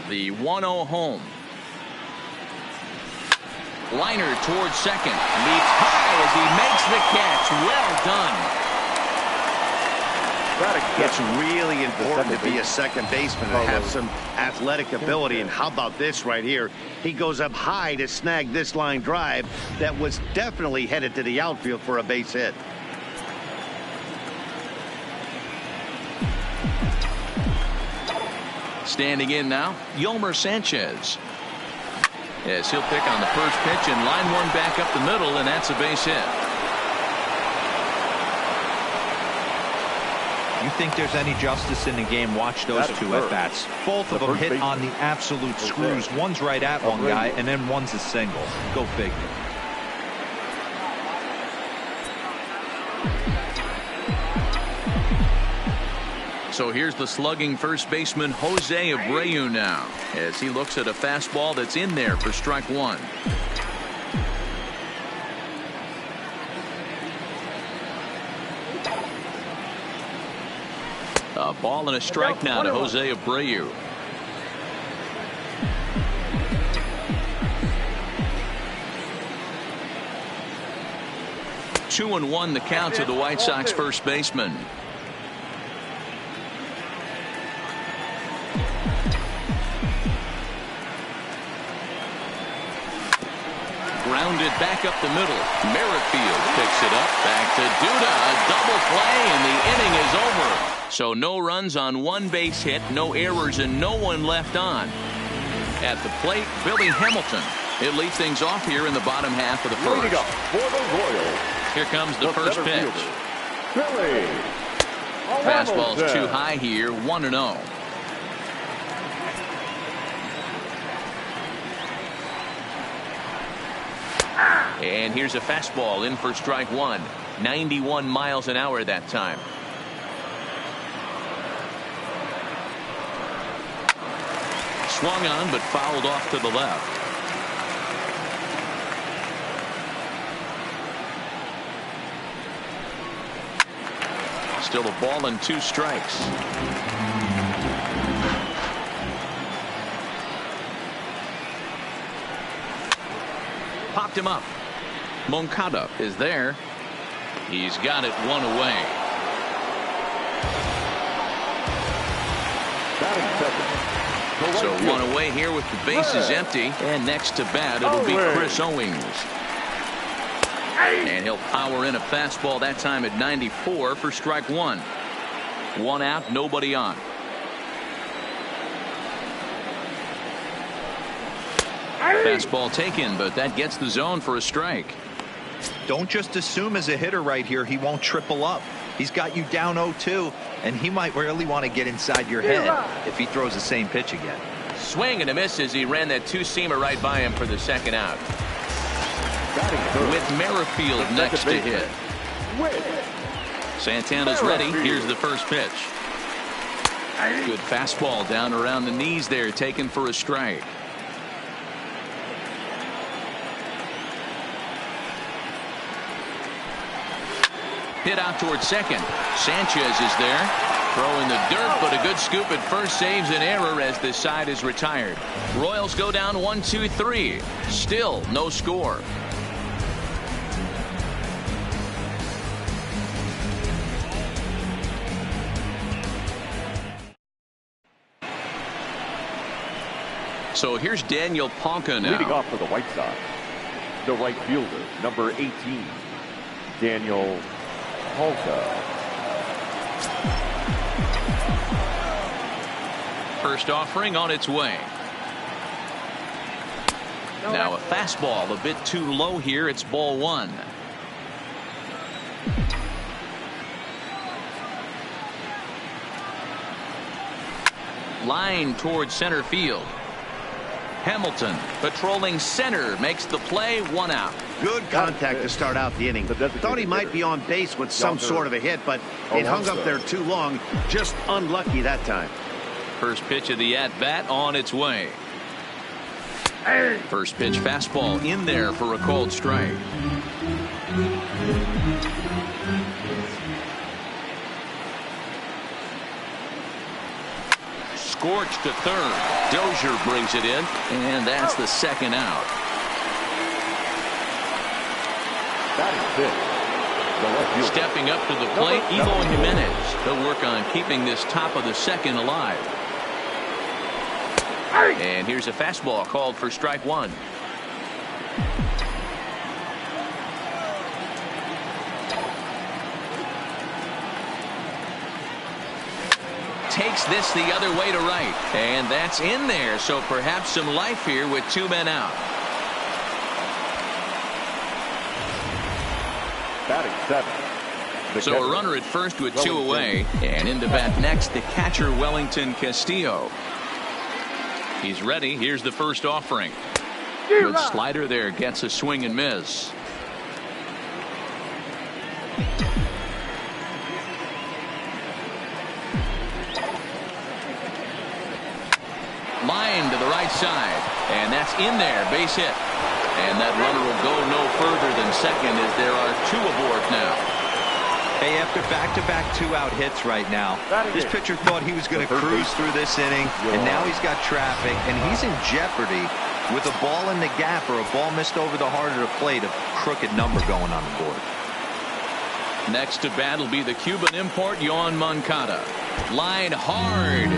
The 1-0 home. Liner towards second. Leaps high as he makes the catch. Well done. It's really important to be a second baseman and have some athletic ability. And how about this right here? He goes up high to snag this line drive that was definitely headed to the outfield for a base hit. Standing in now, Mlb Franchise. Yes, he'll pick on the first pitch and line one back up the middle, and that's a base hit. You think there's any justice in the game? Watch those two at-bats. Both of them hit on the absolute screws. One's right at one guy, and then one's a single. Go figure. So here's the slugging first baseman Jose Abreu now, as he looks at a fastball that's in there for strike one. A ball and a strike now to Jose Abreu. Two and one the count to the White Sox first baseman. Grounded back up the middle. Merrifield picks it up. Back to Duda. A double play, and the inning is over. So no runs on one base hit, no errors, and no one left on. At the plate, Billy Hamilton. It leads things off here in the bottom half of the first. For the Royals, here comes the first pitch. Billy. Fastball's too high here, 1-0. And here's a fastball in for strike one. 91 miles an hour that time. Swung on but fouled off to the left. Still a ball and two strikes. Popped him up. Moncada is there. He's got it one away. So one away here with the bases empty. And next to bat, it'll be Chris Owings. And he'll power in a fastball that time at 94 for strike one. One out, nobody on. Fastball taken, but that gets the zone for a strike. Don't just assume as a hitter right here he won't triple up. He's got you down 0-2, and he might really want to get inside your head if he throws the same pitch again. Swing and a miss as he ran that two-seamer right by him for the second out. With Merrifield next to hit. Santana's ready. Here's the first pitch. Good fastball down around the knees there, taken for a strike. Hit out towards second. Sanchez is there. Throwing the dirt, but a good scoop at first saves an error as this side is retired. Royals go down 1-2-3. Still no score. So here's Daniel Palka now. Leading off for the White Sox, the right fielder, number 18, Daniel Palka. First offering on its way. Now a fastball a bit too low here. It's ball one. Line towards center field. Hamilton patrolling center makes the play, one out. Good contact to start out the inning. Thought he might be on base with some sort of a hit, but it hung up there too long. Just unlucky that time. First pitch of the at-bat on its way. First pitch fastball in there for a called strike. scorched to third. Dozier brings it in, and that's the second out. Stepping up to the plate, Eloy Jimenez. He'll work on keeping this top of the second alive. And here's a fastball called for strike one. Takes this the other way to right, and that's in there, so perhaps some life here with two men out. Batting seven. So a runner at first with two away, and in to bat next the catcher Wellington Castillo. He's ready. Here's the first offering. Good slider there, gets a swing and miss. Line to the right side, and that's in there, base hit. And that runner will go no further than second as there are two aboard now. Hey, after back-to-back two-out hits right now, this pitcher thought he was going to cruise through this inning, and now he's got traffic, and he's in jeopardy with a ball in the gap or a ball missed over the heart of the plate, a crooked number going on the board. Next to bat will be the Cuban import, Yoan Moncada. Line hard.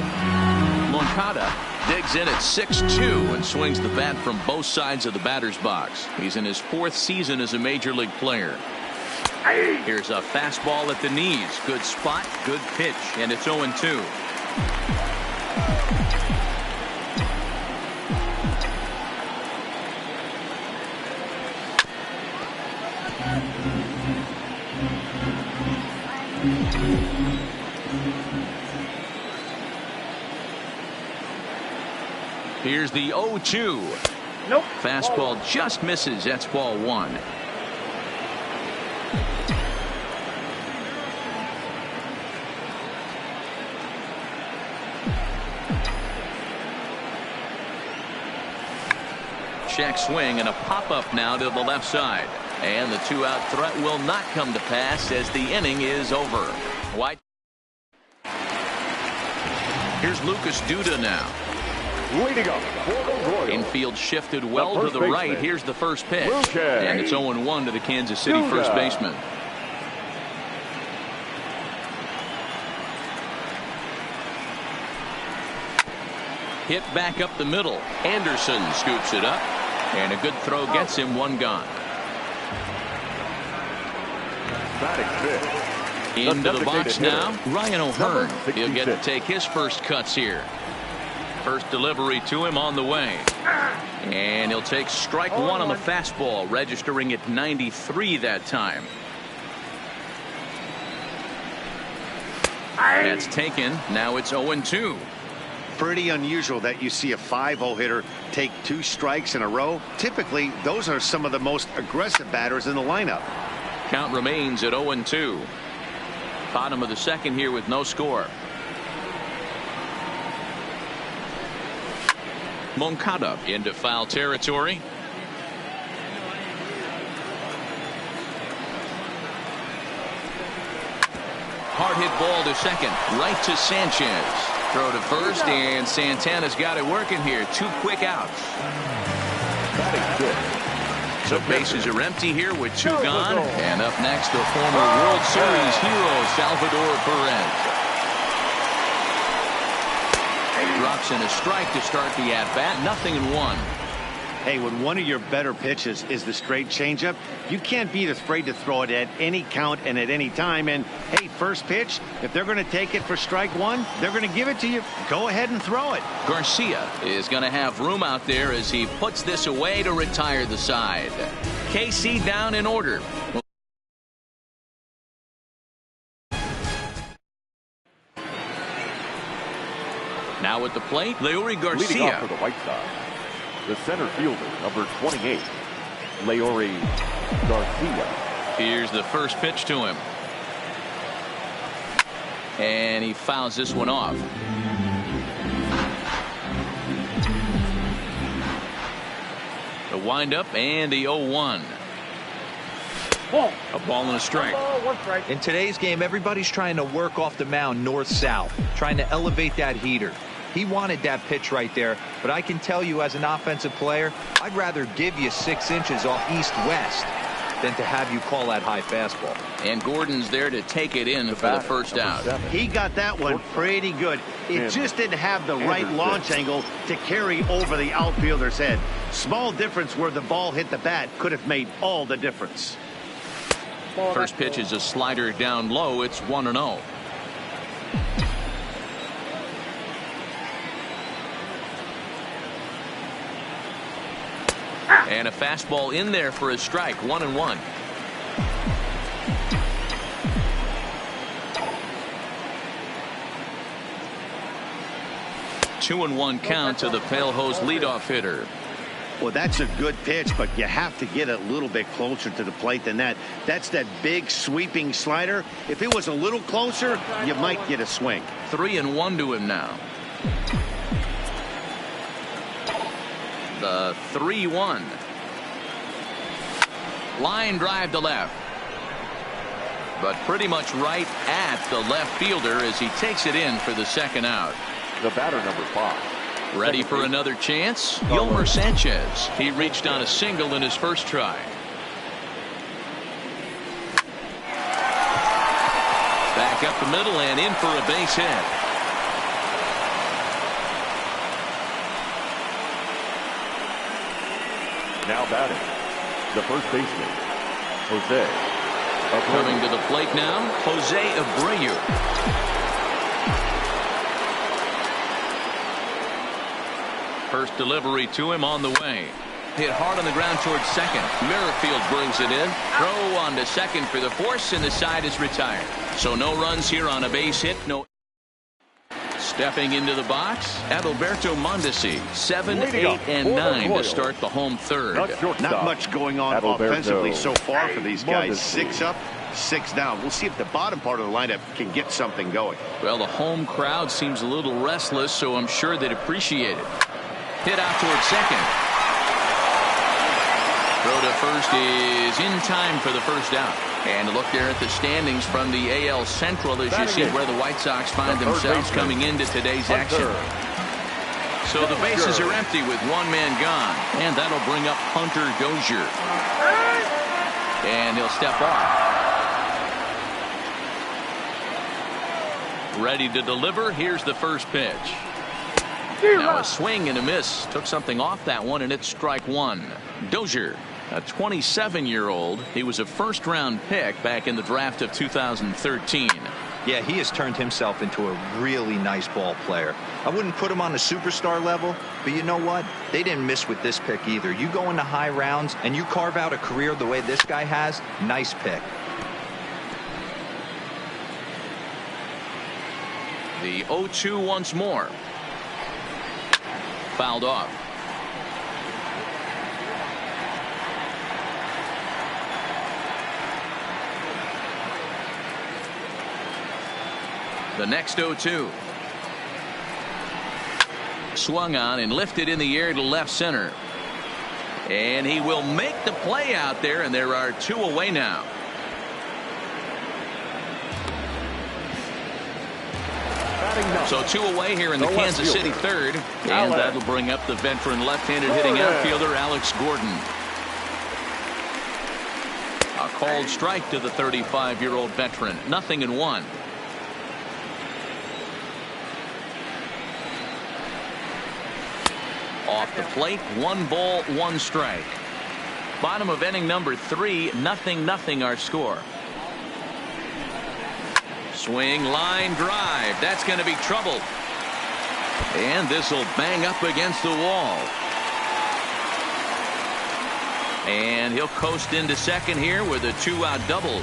Moncada digs in at 6-2 and swings the bat from both sides of the batter's box. He's in his fourth season as a major league player. Here's a fastball at the knees. Good spot, good pitch, and it's 0-2. Here's the 0-2. Nope. Fastball just misses. That's ball one. Check swing and a pop-up now to the left side. And the two-out threat will not come to pass as the inning is over. White. Here's Lucas Duda now. Leading up for the Royals. Infield shifted well to the right. Here's the first pitch. Okay. And it's 0-1 to the Kansas City first baseman. Hit back up the middle. Anderson scoops it up. And a good throw gets him one gone. Into the box now, Ryan O'Hearn. He'll get to take his first cuts here. First delivery to him on the way. And he'll take strike one on the fastball, registering at 93 that time. That's taken. Now it's 0-2. Pretty unusual that you see a 5-0 hitter take two strikes in a row. Typically, those are some of the most aggressive batters in the lineup. Count remains at 0-2. Bottom of the second here with no score. Moncada into foul territory. Hard hit ball to second. Right to Sanchez. Throw to first, and Santana's got it working here. Two quick outs. So bases are empty here with two gone. And up next, the former World Series hero, Salvador Perez. Drops in a strike to start the at-bat. 0-1. Hey, when one of your better pitches is the straight changeup, you can't be afraid to throw it at any count and at any time. And, hey, first pitch, if they're going to take it for strike one, they're going to give it to you. Go ahead and throw it. Garcia is going to have room out there as he puts this away to retire the side. KC down in order. Now at the plate, Leury Garcia. Leading off for the White Sox, the center fielder, number 28, Leury Garcia. Here's the first pitch to him. And he fouls this one off. The windup and the 0-1. A ball and a strike. In today's game, everybody's trying to work off the mound north-south, trying to elevate that heater. He wanted that pitch right there, but I can tell you as an offensive player, I'd rather give you 6 inches off east-west than to have you call that high fastball. And Gordon's there to take it in for the first out. He got that one pretty good. It just didn't have the right launch angle to carry over the outfielder's head. Small difference where the ball hit the bat could have made all the difference. First pitch is a slider down low. It's 1-0. And a fastball in there for a strike. 1-1. Two and 1 count to the Pale Hose leadoff hitter. Well, that's a good pitch, but you have to get a little bit closer to the plate than that. That's that big sweeping slider. If it was a little closer, you might get a swing. 3-1 to him now. The 3-1. Line drive to left. But pretty much right at the left fielder as he takes it in for the second out. The batter, number 5. Ready for another chance? Mlb Franchise. He reached on a single in his first try. Back up the middle and in for a base hit. Now batting, the first baseman, Jose Abreu. Coming to the plate now, Jose Abreu. First delivery to him on the way. Hit hard on the ground towards second. Merrifield brings it in. Throw on to second for the force, and the side is retired. So no runs here on a base hit. No. Stepping into the box, Adalberto Mondesi. 7, 8, and 9 to start the home third. Not much going on offensively so far for these guys. 6 up, 6 down. We'll see if the bottom part of the lineup can get something going. Well, the home crowd seems a little restless, so I'm sure they'd appreciate it. Hit out towards second. Throw to first is in time for the first out. And look there at the standings from the AL Central as you see where the White Sox find themselves coming into today's action. So the bases are empty with 1 man gone. And that'll bring up Hunter Dozier. And he'll step off. Ready to deliver. Here's the first pitch. Now a swing and a miss. Took something off that one, and it's strike 1. Dozier, a 27-year-old. He was a first-round pick back in the draft of 2013. Yeah, he has turned himself into a really nice ball player. I wouldn't put him on the superstar level, but you know what? They didn't miss with this pick either. You go into high rounds and you carve out a career the way this guy has. Nice pick. The 0-2 once more. Fouled off. The next 0-2. Swung on and lifted in the air to left center. And he will make the play out there, and there are 2 away now. So 2 away here in the Kansas City third. And that'll bring up the veteran left-handed hitting outfielder Alex Gordon. A called strike to the 35-year-old veteran. 0-1. Off the plate, 1 ball, 1 strike. Bottom of inning number 3, 0-0 our score. Swing, line drive. That's going to be trouble. And this will bang up against the wall. And he'll coast into second here with a 2-out double.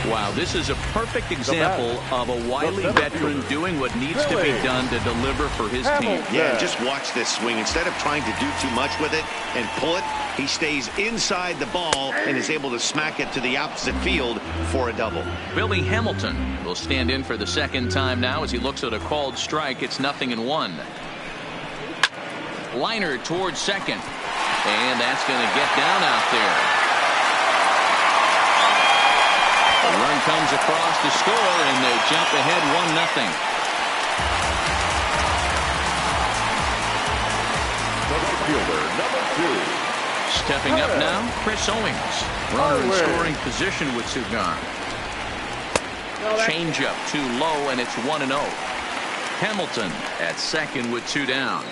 Wow, this is a perfect example of a wily veteran doing what needs to be done to deliver for his team. Yeah, just watch this swing. Instead of trying to do too much with it and pull it, he stays inside the ball and is able to smack it to the opposite field for a double. Billy Hamilton will stand in for the second time now as he looks at a called strike. It's 0-1. Liner towards second. And that's going to get down out there. A run comes across to score, and they jump ahead 1-0. right fielder, number 2. Stepping up now, Chris Owings. Runner in scoring position with two gone. Changeup too low, and it's 1-0. Hamilton at second with two down.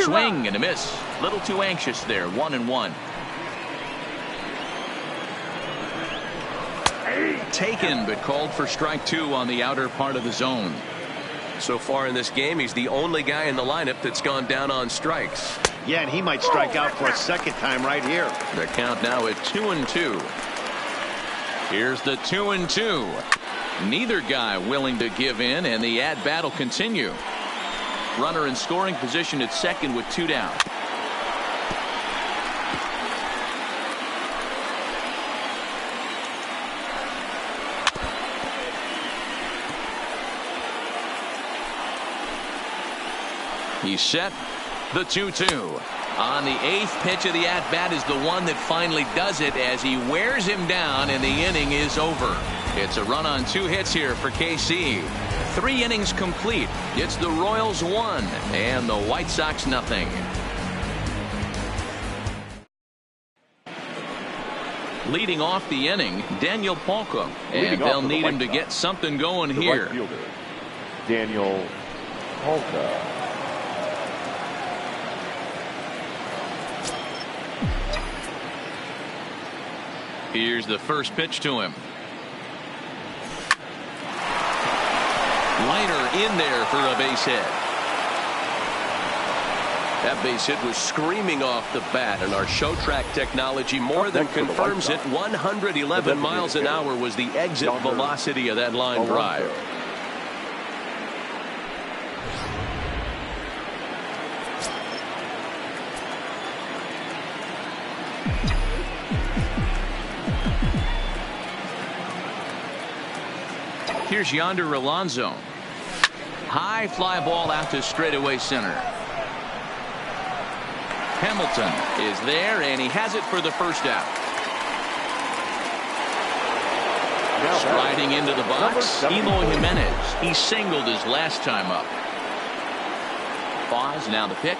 Swing and a miss. Little too anxious there. 1-1. Taken, but called for strike two on the outer part of the zone. So far in this game, he's the only guy in the lineup that's gone down on strikes. Yeah, and he might strike out for a second time right here. The count now at 2-2. Here's the 2-2. Neither guy willing to give in, and the at-bat will continue. Runner in scoring position at second with two down. He's set. The 2-2. On the eighth pitch of the at-bat is the one that finally does it as he wears him down, and the inning is over. It's a run on two hits here for KC. 3 innings complete. It's the Royals 1 and the White Sox nothing. Leading off the inning, Daniel Polka, and they'll need him to get something going here. Right fielder, Daniel Polka. Here's the first pitch to him. Liner in there for a base hit. That base hit was screaming off the bat, and our show track technology more than confirms it. 111 miles an hour was the exit velocity of that line drive. Here's Yonder Alonso. High fly ball out to straightaway center. Hamilton is there, and he has it for the first out. Striding into the box, Eloy Jimenez. He singled his last time up. Pause, now the pitch.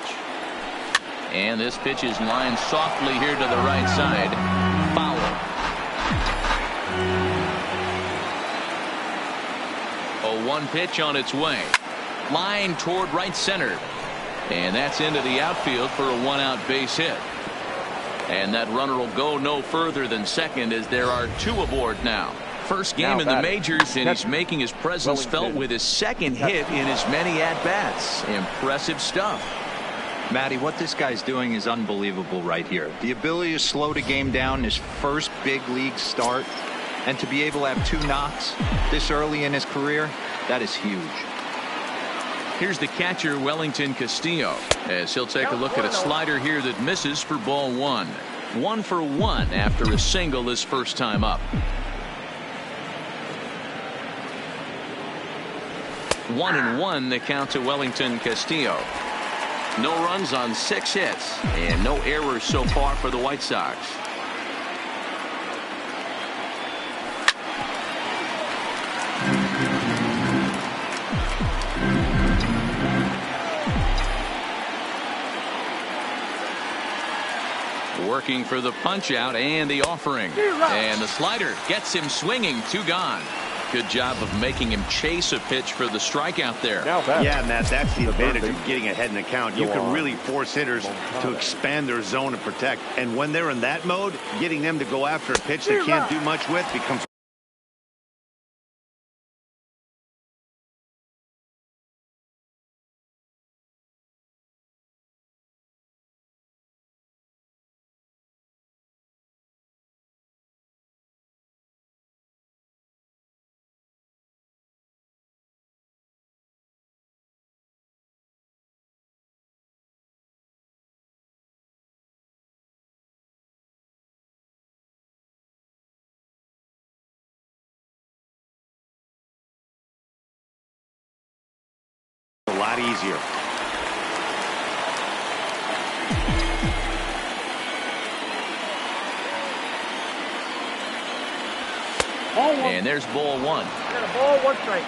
And this pitch is lined softly here to the right side. Foul. A 1 pitch on its way. Line toward right center. And that's into the outfield for a 1-out base hit. And that runner will go no further than second as there are 2 aboard now. First game in the majors, and he's making his presence felt with his second hit in as many at-bats. Impressive stuff. Matty, what this guy's doing is unbelievable right here. The ability to slow the game down, his first big league start, and to be able to have 2 knocks this early in his career, that is huge. Here's the catcher, Wellington Castillo, as he'll take a look at a slider here that misses for ball 1. 1 for 1 after a single his first time up. 1-1 the count to Wellington Castillo. No runs on 6 hits and no errors so far for the White Sox. Working for the punch out and the offering, and the slider gets him swinging. 2 gone. Good job of making him chase a pitch for the strikeout there. Yeah, Matt, that's the advantage of getting ahead in the count. You can really force hitters to expand their zone and protect. And when they're in that mode, getting them to go after a pitch they can't do much with becomes a lot easier. And there's ball 1. Got a ball, 1 strike.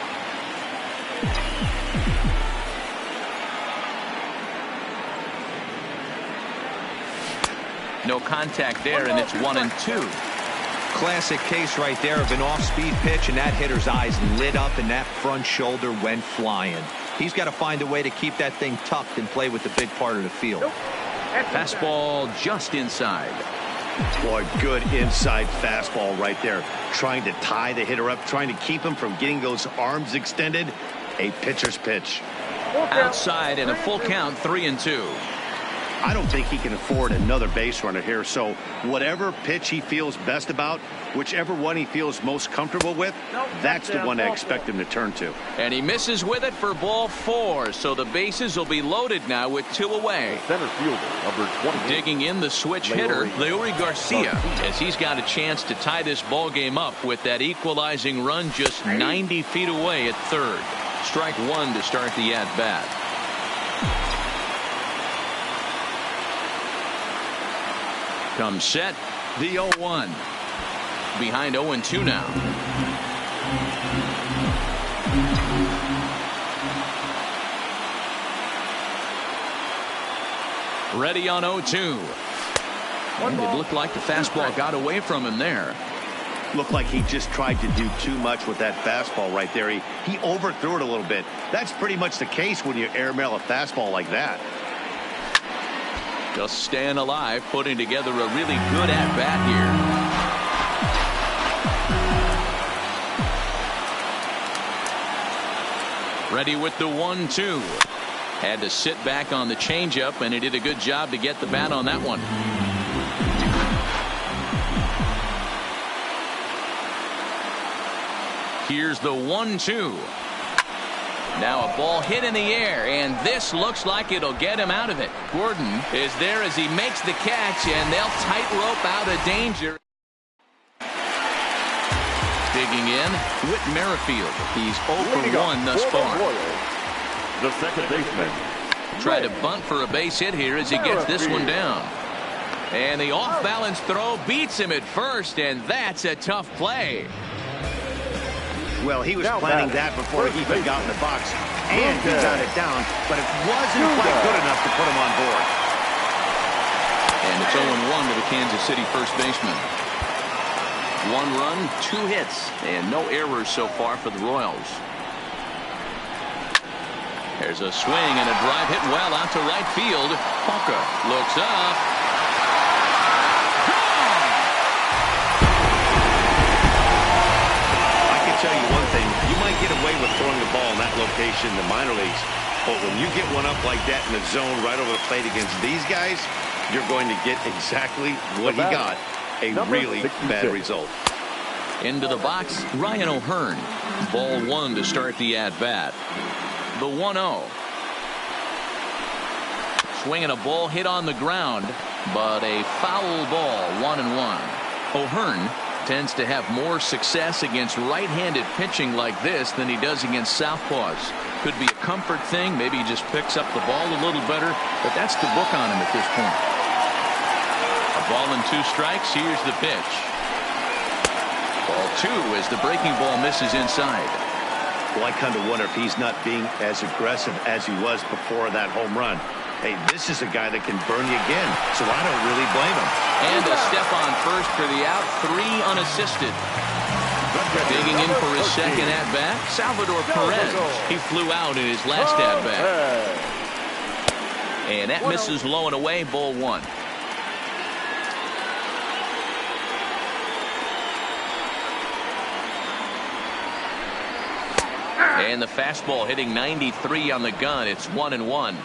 No contact there, and it's 1-2. Classic case right there of an off-speed pitch, and that hitter's eyes lit up and that front shoulder went flying. He's got to find a way to keep that thing tucked and play with the big part of the field. Fastball just inside. Boy, good inside fastball right there. Trying to tie the hitter up, trying to keep him from getting those arms extended. A pitcher's pitch. Outside and a full count, 3-2. I don't think he can afford another base runner here, so whatever pitch he feels best about, whichever one he feels most comfortable with, that's the one I expect him to turn to. And he misses with it for ball 4, so the bases will be loaded now with 2 away. Center fielder, number 20. Digging in the switch hitter, Leury Garcia, as he's got a chance to tie this ball game up with that equalizing run just 90 feet away at third. Strike 1 to start the at-bat. Comes set, the 0-1. Behind 0-2 now. Ready on 0-2. And it looked like the fastball got away from him there. Looked like he just tried to do too much with that fastball right there. He overthrew it a little bit. That's pretty much the case when you airmail a fastball like that. Just staying alive, putting together a really good at-bat here. Ready with the 1-2. Had to sit back on the changeup, and he did a good job to get the bat on that one. Here's the 1-2. Now a ball hit in the air, and this looks like it'll get him out of it. Gordon is there as he makes the catch, and they'll tightrope out of danger. Digging in, Whit Merrifield. He's 0 for 1 thus far. The second baseman. Try to bunt for a base hit here as he gets this one down. And the off-balance throw beats him at first, and that's a tough play. Well, he was planning that before he even got in the box, and he got it down, but it wasn't quite good enough to put him on board. And it's 0-1 to the Kansas City first baseman. 1 run, 2 hits, and no errors so far for the Royals. There's a swing and a drive hit well out to right field. Hawker looks up. Tell you one thing, you might get away with throwing the ball in that location in the minor leagues, but when you get one up like that in the zone right over the plate against these guys, you're going to get exactly what he got, a really bad result. Into the box, Ryan O'Hearn. Ball 1 to start the at-bat. The 1-0. Swinging a ball hit on the ground, but a foul ball, 1-1. O'Hearn tends to have more success against right-handed pitching like this than he does against southpaws. Could be a comfort thing. Maybe he just picks up the ball a little better, but that's the book on him at this point. A ball and 2 strikes. Here's the pitch. Ball 2 as the breaking ball misses inside. Well, I kind of wonder if he's not being as aggressive as he was before that home run. Hey, this is a guy that can burn you again, so I don't really blame him. And a step on first for the out, 3 unassisted. Digging in for his second at-bat, Salvador Perez. He flew out in his last at-bat. And that misses low and away, ball 1. And the fastball hitting 93 on the gun. It's 1-1.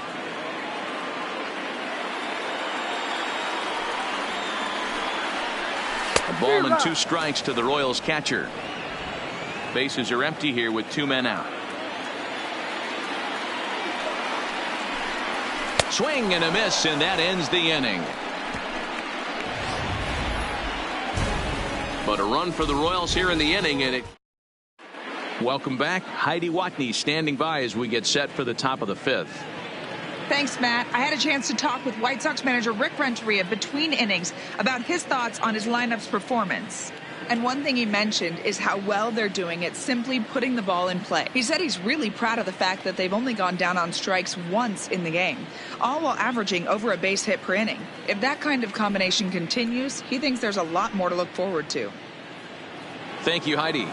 A ball and 2 strikes to the Royals catcher. Bases are empty here with 2 men out. Swing and a miss, and that ends the inning. But a run for the Royals here in the inning, and it. Welcome back. Heidi Watney standing by as we get set for the top of the 5th. Thanks, Matt. I had a chance to talk with White Sox manager Rick Renteria between innings about his thoughts on his lineup's performance. And one thing he mentioned is how well they're doing at simply putting the ball in play. He said he's really proud of the fact that they've only gone down on strikes once in the game, all while averaging over a base hit per inning. If that kind of combination continues, he thinks there's a lot more to look forward to. Thank you, Heidi.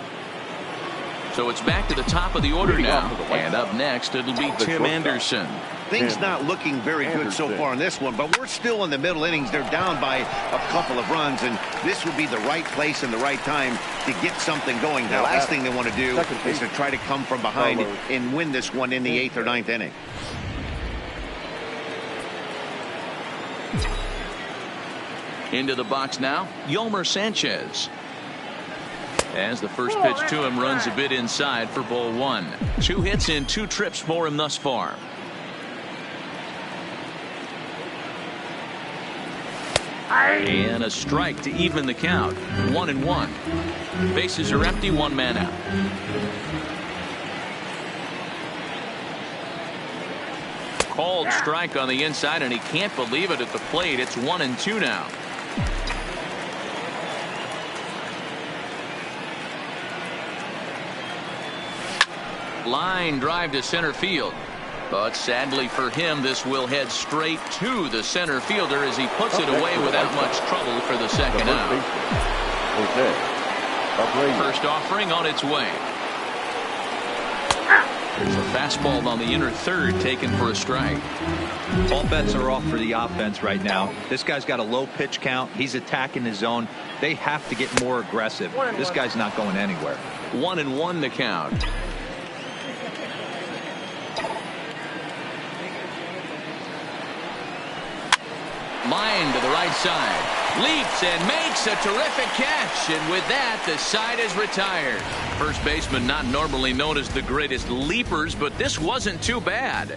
So it's back to the top of the order now. And up next, it'll be Tim Anderson. Things not looking very good so far in this one, but we're still in the middle innings. They're down by a couple of runs, and this would be the right place and the right time to get something going. The last thing they want to do is to try to come from behind and win this one in the 8th or 9th inning. Into the box now, Mlb Sanchez. As the first pitch to him runs a bit inside for ball 1. 2 hits and 2 trips for him thus far. And a strike to even the count. 1-1. Bases are empty, 1 man out. Called strike on the inside, and he can't believe it at the plate. It's 1-2 now. Line drive to center field. But sadly for him, this will head straight to the center fielder as he puts it away without much trouble for the second out. First offering on its way. There's a fastball on the inner third taken for a strike. All bets are off for the offense right now. This guy's got a low pitch count. He's attacking his zone. They have to get more aggressive. This guy's not going anywhere. 1-1 the count. Line to the right side. Leaps and makes a terrific catch. And with that, the side is retired. First baseman not normally known as the greatest leapers, but this wasn't too bad.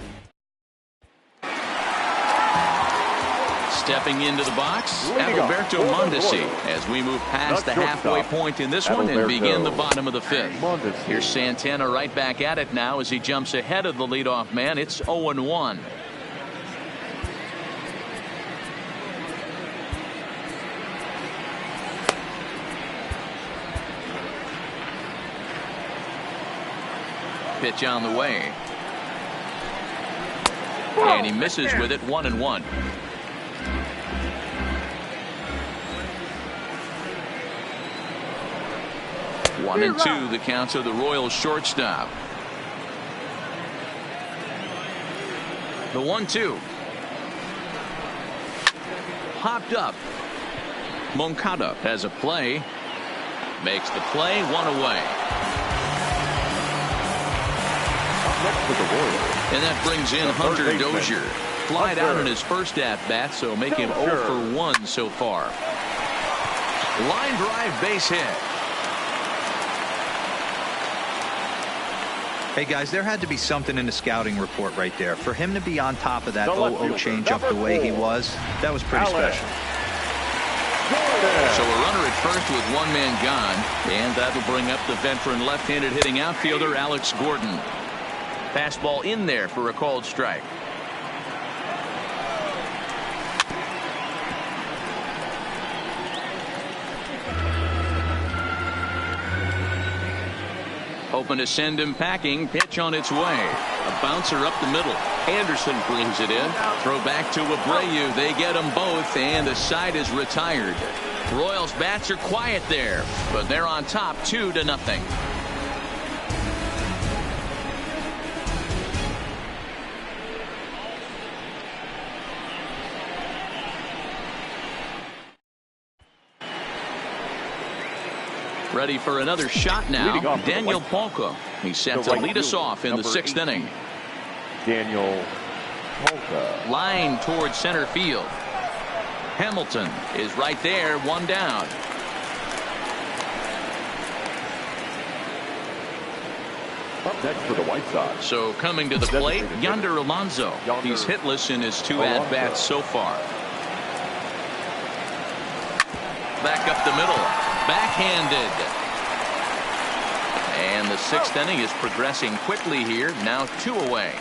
Stepping into the box, Alberto Mondesi as we move past the halfway point in this one and begin the bottom of the 5th. Here's Santana right back at it now as he jumps ahead of the leadoff man. It's 0-1. Pitch on the way. And he misses with it. 1-1. One and two, the counts of the Royals shortstop. The 1-2. Popped up. Moncada has a play. Makes the play, 1 away. And that brings in Hunter Dozier. Flied out in his first at-bat, so make him 0 for 1 so far. Line drive base hit. Hey guys, there had to be something in the scouting report right there. For him to be on top of that 0-0 changeup the way he was, that was pretty special. So a runner at first with 1 man gone, and that'll bring up the veteran left-handed hitting outfielder Alex Gordon. Fastball in there for a called strike. Hoping to send him packing. Pitch on its way. A bouncer up the middle. Anderson brings it in. Throw back to Abreu. They get them both, and the side is retired. Royals bats are quiet there, but they're on top 2-0. Ready for another shot now. Daniel Palka. He's set to lead us off in the 6th inning. Daniel Palka. Line towards center field. Hamilton is right there, 1 down. Up next for the White Sox. So coming to the plate, Yonder Alonso. He's hitless in his 2 at-bats so far. Back up the middle. Backhanded. And the 6th inning is progressing quickly here. Now 2 away.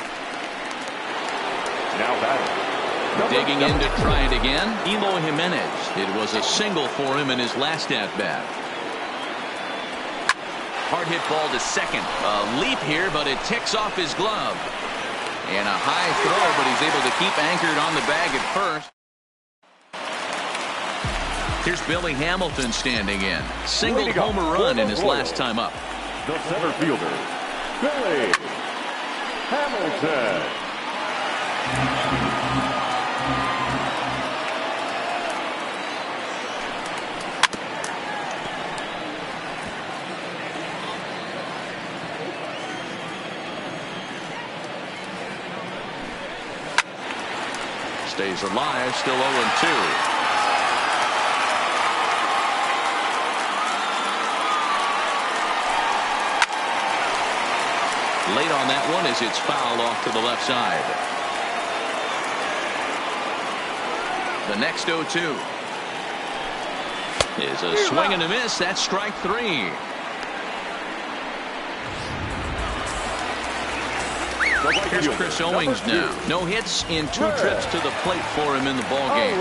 Now batting. Digging in to try it again, Eloy Jimenez. It was a single for him in his last at-bat. Hard hit ball to second. A leap here, but it ticks off his glove. And a high throw, but he's able to keep anchored on the bag at first. Here's Billy Hamilton standing in. Single homer run in his last time up. The center fielder, Billy Hamilton. Stays alive, still 0-2. Late on that one as it's fouled off to the left side. The next 0-2 is a swing and a miss. That's strike 3. Here's Chris Owings now. No hits in 2 trips to the plate for him in the ball game.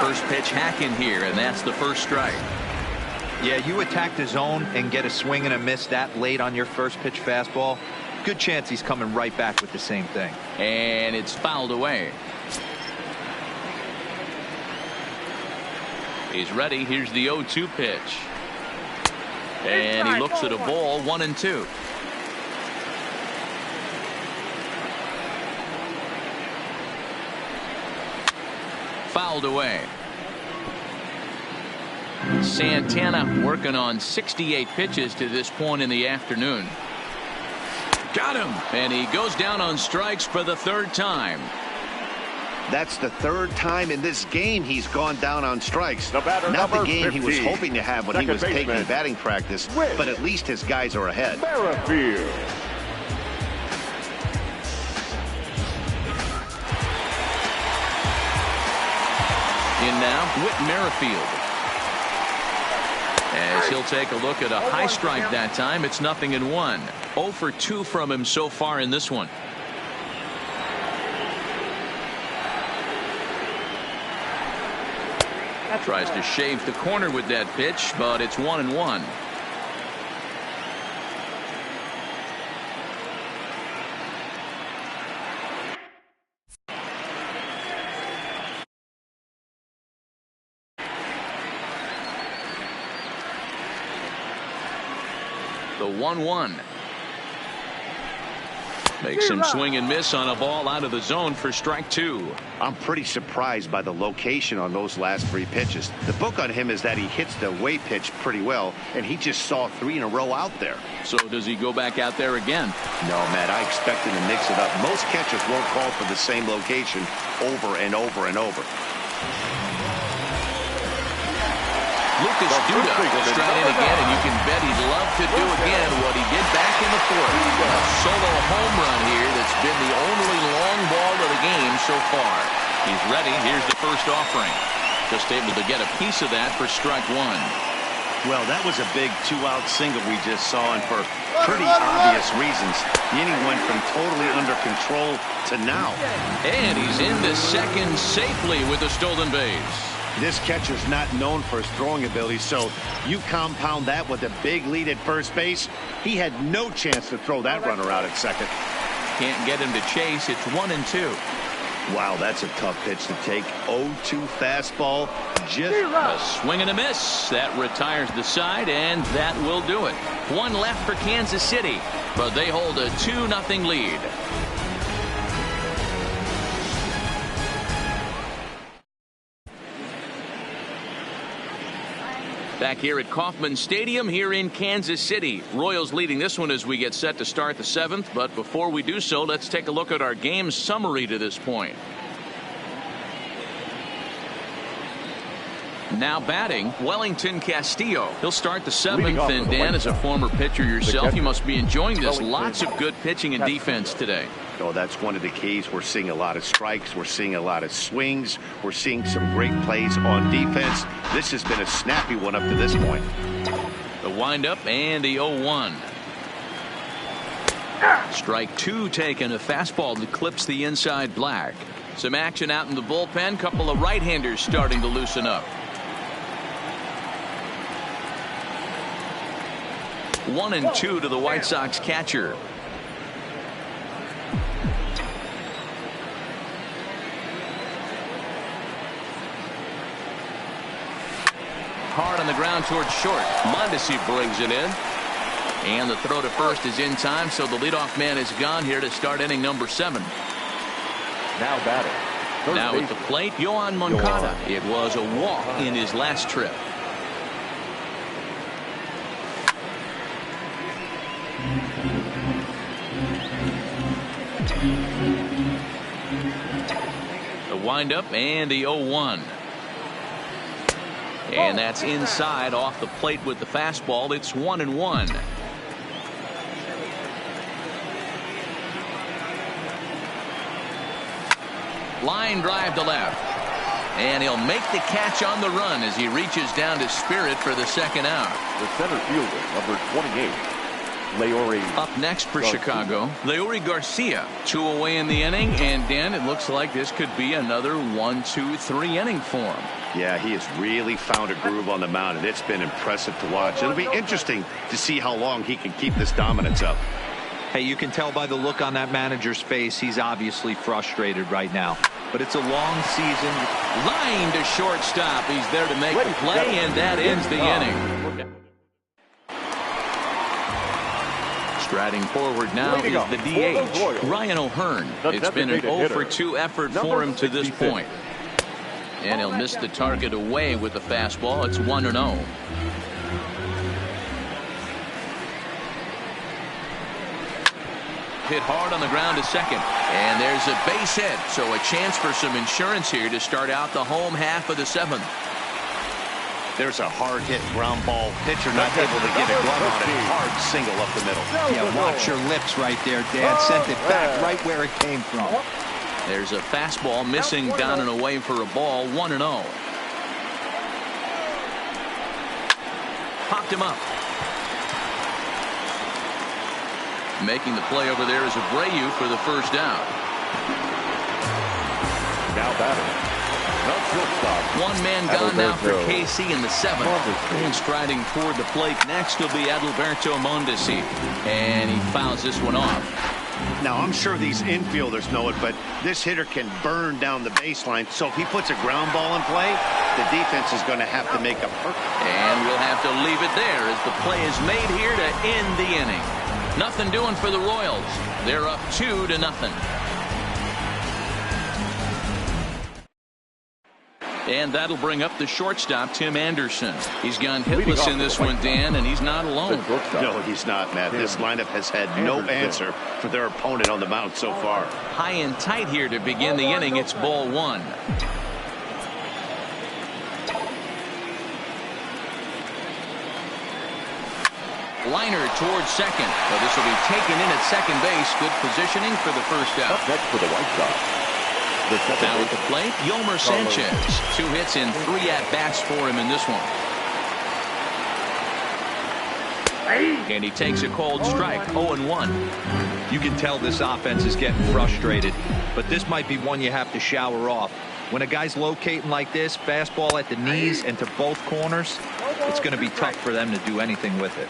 First pitch hacking here, and that's the first strike. Yeah, you attack the zone and get a swing and a miss that late on your first pitch fastball. Good chance he's coming right back with the same thing. And it's fouled away. He's ready. Here's the 0-2 pitch. And he looks at a ball, 1-2. Fouled away. Santana working on 68 pitches to this point in the afternoon. Got him. And he goes down on strikes for the 3rd time. That's the 3rd time in this game he's gone down on strikes. The batter, not the game 50. he was hoping to have when he was taking batting practice, but at least his guys are ahead. Merrifield. In now, Whit Merrifield. As he'll take a look at a high strike that time, it's 0-1. 0 for 2 from him so far in this one. Tries to shave the corner with that pitch, but it's 1-1. The 1-1. Makes him swing and miss on a ball out of the zone for strike 2. I'm pretty surprised by the location on those last 3 pitches. The book on him is that he hits the away pitch pretty well, and he just saw 3 in a row out there. So does he go back out there again? No, Matt, I expect him to mix it up. Most catchers won't call for the same location over and over and over. Lucas Duda will stride in again, and you can bet he'd love to do again what he did back in the 4th. A solo home run here that's been the only long ball of the game so far. He's ready. Here's the first offering. Just able to get a piece of that for strike 1. Well, that was a big 2-out single we just saw, and for pretty obvious reasons. The inning went from totally under control to now. And he's into second safely with a stolen base. This catcher's not known for his throwing ability, so you compound that with a big lead at first base. He had no chance to throw that runner out at second. Can't get him to chase. It's 1-2. Wow, that's a tough pitch to take. 0-2 fastball. Just a swing and a miss. That retires the side, and that will do it. 1 left for Kansas City, but they hold a 2-0 lead. Back here at Kauffman Stadium here in Kansas City. Royals leading this one as we get set to start the 7th. But before we do so, let's take a look at our game summary to this point. Now batting, Wellington Castillo. He'll start the 7th. And Dan, as a former pitcher yourself, you must be enjoying this. Lots of good pitching and defense today. Oh, that's one of the keys. We're seeing a lot of strikes. We're seeing a lot of swings. We're seeing some great plays on defense. This has been a snappy one up to this point. The windup and the 0-1. Strike two taken. A fastball that clips the inside black. Some action out in the bullpen. Couple of right-handers starting to loosen up. 1-2 to the White Sox catcher. Hard on the ground towards short. Mondesi brings it in. And the throw to first is in time, so the leadoff man is gone here to start inning number 7. Now batting. Now at the plate, Yohan Moncada. It was a walk in his last trip. The windup and the 0-1. And that's inside off the plate with the fastball. It's 1-1. Line drive to left. And he'll make the catch on the run as he reaches down to Spirit for the second out. The center fielder, number 28, Leury. Up next for Chicago, Leury Garcia. 2 away in the inning, and Dan, it looks like this could be another 1-2-3 inning for him. Yeah, he has really found a groove on the mound, and it's been impressive to watch. It'll be interesting to see how long he can keep this dominance up. Hey, you can tell by the look on that manager's face, he's obviously frustrated right now. But it's a long season. Line to shortstop. He's there to make the play, and that ends the inning. Striding forward now is the DH, Ryan O'Hearn. It's been an 0-for-2 effort for him to this point. And he'll miss the target away with the fastball. It's 1-0. Hit hard on the ground to second. And there's a base hit. So a chance for some insurance here to start out the home half of the 7th. There's a hard hit ground ball. Pitcher not able to get a glove on it. Hard single up the middle. Yeah, watch your lips right there, Dad. Sent it back right where it came from. There's a fastball missing down and away for a ball. 1-0. Popped him up. Making the play over there is Abreu for the first down. Now batting. One man gone now for KC in the 7th. And striding toward the plate next will be Adalberto Mondesi. And he fouls this one off. Now, I'm sure these infielders know it, but this hitter can burn down the baseline. So if he puts a ground ball in play, the defense is going to have to make a perfect. And we'll have to leave it there as the play is made here to end the inning. Nothing doing for the Royals. They're up 2-0. And that'll bring up the shortstop, Tim Anderson. He's gone hitless in this one, Dan, and he's not alone. No, he's not, Matt. This lineup has had no answer for their opponent on the mound so far. High and tight here to begin the inning. It's ball 1. Liner towards second. Well, this will be taken in at second base. Good positioning for the first out. Up next for the White Sox. Now at the plate, Yomer Sanchez. 2 hits and 3 at-bats for him in this one. And he takes a cold strike. 0-1. You can tell this offense is getting frustrated, but this might be one you have to shower off. When a guy's locating like this, fastball at the knees and to both corners, it's going to be tough for them to do anything with it.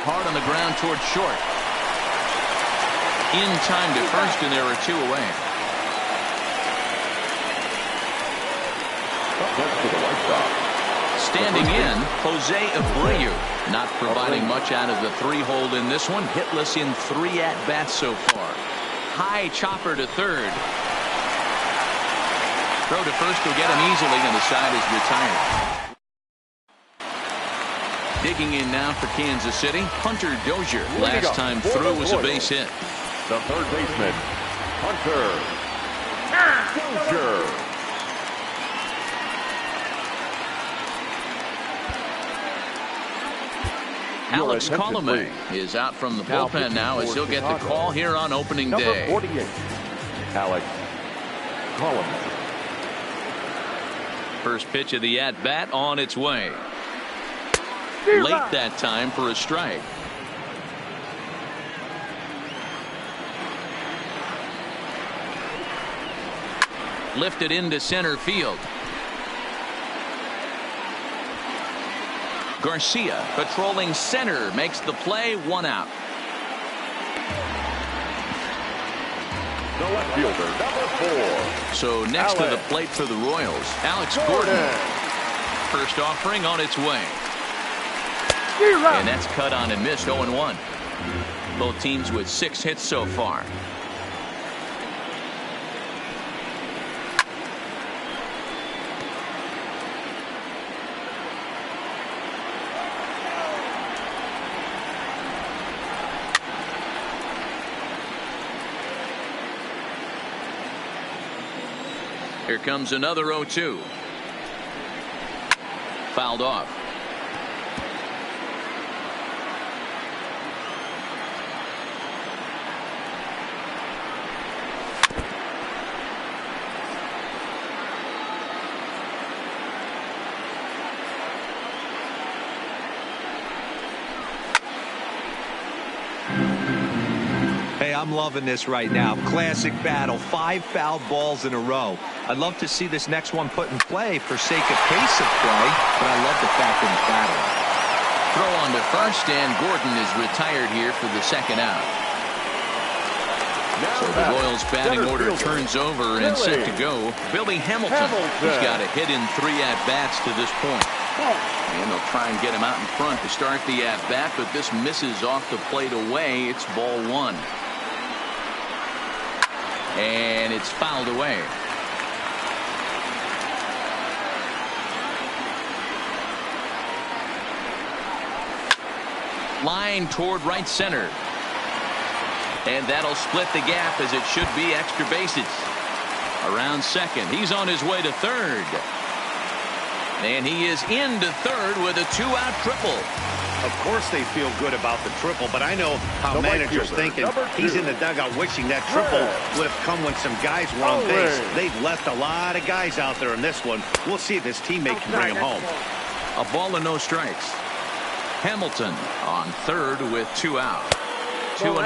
Hard on the ground towards short. In time to first, and there are 2 away. Standing in, Jose Abreu. Not providing much out of the 3-hole in this one. Hitless in 3 at-bats so far. High chopper to third. Throw to first will get him easily, and the side is retired. Digging in now for Kansas City, Hunter Dozier. Last time through was a base hit. The third baseman, Hunter Dozier. Alex Colomé is out from the bullpen now as he'll get the call here on opening day. Number 48, Alex Colomé. First pitch of the at-bat on its way. Late that time for a strike. Lifted into center field. Garcia patrolling center makes the play. 1 out. The left fielder, number 4. So next to the plate for the Royals, Alex Gordon. First offering on its way. And that's cut on and missed. 0-1. Both teams with 6 hits so far. Here comes another 0-2. Fouled off. Hey, I'm loving this right now. Classic battle. 5 foul balls in a row. I'd love to see this next one put in play for sake of pace of play, but I love the fact that it's battling. Throw on to first, and Gordon is retired here for the 2nd out. So the Royals batting order turns over and set to go. Billy Hamilton. He's got a hit in 3 at-bats to this point. And they'll try and get him out in front to start the at-bat, but this misses off the plate away. It's ball 1. And it's fouled away. Line toward right center. And that'll split the gap, as it should be extra bases. Around second. He's on his way to third. And he is into third with a 2-out triple. Of course they feel good about the triple, but I know how managers thinking. He's in the dugout wishing that triple would have come when some guys were on base. They've left a lot of guys out there in this one. We'll see if his teammate can bring him home. A ball and no strikes. Hamilton on third with 2 out. 2-0.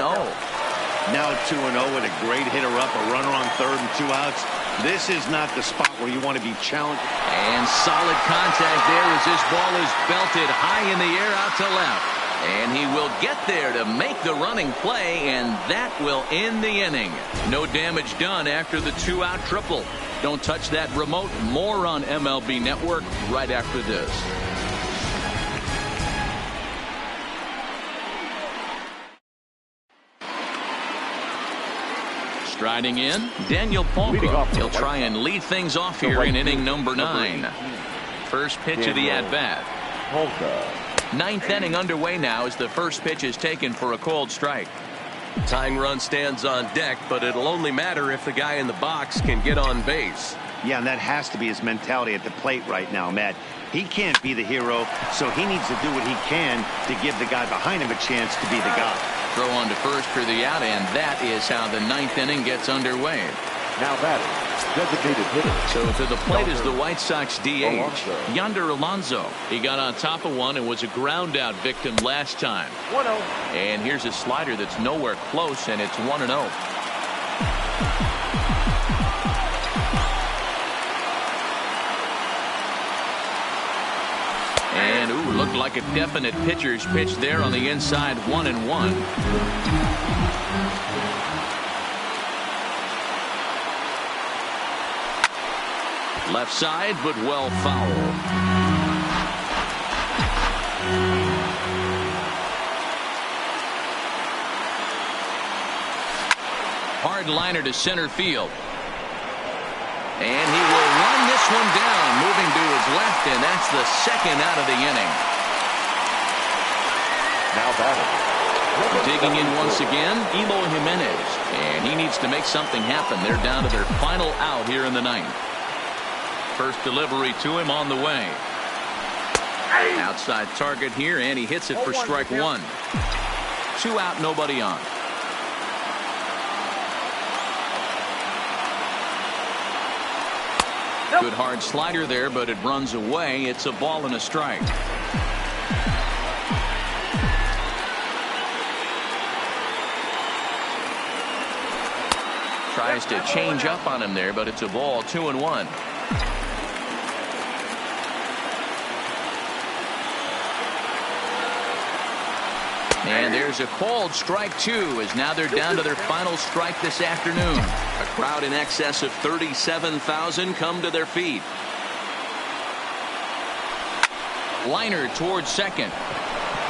Now 2-0 with a great hitter up, a runner on third and 2 outs. This is not the spot where you want to be challenged. And solid contact there as this ball is belted high in the air out to left. And he will get there to make the running play, and that will end the inning. No damage done after the 2-out triple. Don't touch that remote. More on MLB Network right after this. Striding in, Daniel Palka. He'll try and lead things off here in inning number 9. First pitch of the at-bat. 9th inning underway now as the first pitch is taken for a called strike. Tying run stands on deck, but it'll only matter if the guy in the box can get on base. Yeah, and that has to be his mentality at the plate right now, Matt. He can't be the hero, so he needs to do what he can to give the guy behind him a chance to be the guy. Throw on to first for the out, and that is how the 9th inning gets underway. Now batting, designated hitter. So to the plate is the White Sox DH, Yonder Alonso. He got on top of one and was a ground out victim last time. 1-0. And here's a slider that's nowhere close, and it's 1-0. And looked like a definite pitcher's pitch there on the inside. 1-1. Left side, but well fouled. Hard liner to center field. And he will run this one down, moving to his left, and that's the 2nd out of the inning. Now batting. Digging in once again, Eloy Jimenez. And he needs to make something happen. They're down to their final out here in the 9th. First delivery to him on the way. Outside target here, and he hits it for strike 1. 2 out, nobody on. Good hard slider there, but it runs away. It's a ball and a strike. Tries to change up on him there, but it's a ball, 2-1. And there's a called strike two, as now they're down to their final strike this afternoon. A crowd in excess of 37,000 come to their feet. Liner towards second.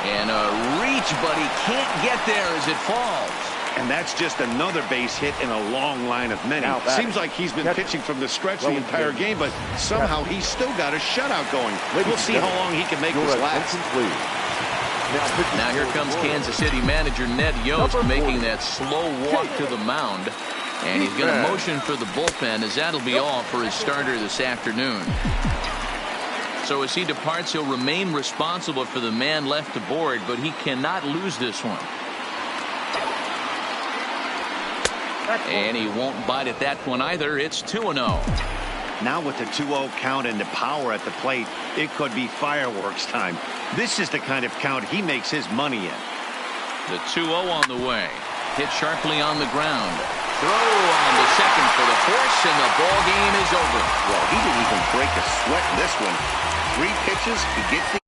And a reach, but he can't get there as it falls. And that's just another base hit in a long line of many. Seems like he's been pitching from the stretch the entire game, but somehow he's still got a shutout going. We'll see how long he can make this last. Now here comes Kansas City manager Ned Yost making that slow walk to the mound. And he's going to motion for the bullpen, as that'll be all for his starter this afternoon. So as he departs, he'll remain responsible for the man left aboard, but he cannot lose this one. And he won't bite at that one either. It's 2-0. Now with the 2-0 count and the power at the plate, it could be fireworks time. This is the kind of count he makes his money in. The 2-0 on the way. Hit sharply on the ground. Throw on to second for the force, and the ball game is over. Well, he didn't even break a sweat in this one. 3 pitches, he gets the